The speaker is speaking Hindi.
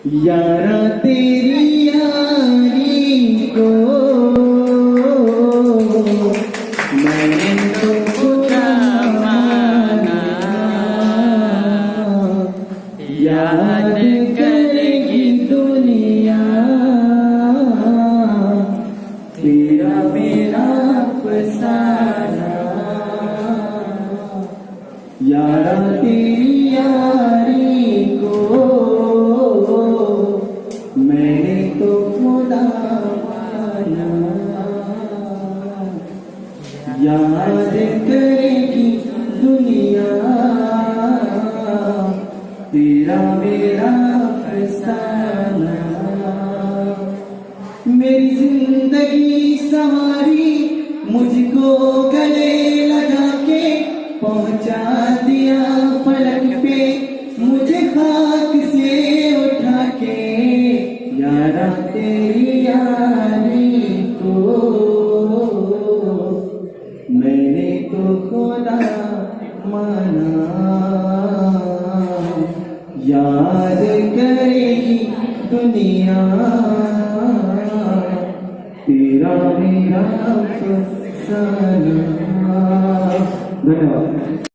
यारा तेरी यारी को मैंने तो खुदा माना, याद करेगी दुनिया तेरा मेरा फसाना। यारा तेरी यारी को मैंने तो खुदा माना, याद करेगी दुनिया तेरा मेरा फसाना। मेरी जिंदगी सवारी मुझको गले लगा के पहुंचा दिया फलक पे, मुझे खाक से उठा के। यारा तेरी यारी को मैंने तो खुदा माना, याद करेगी दुनिया तेरा मेरा फसाना। धन्यवाद।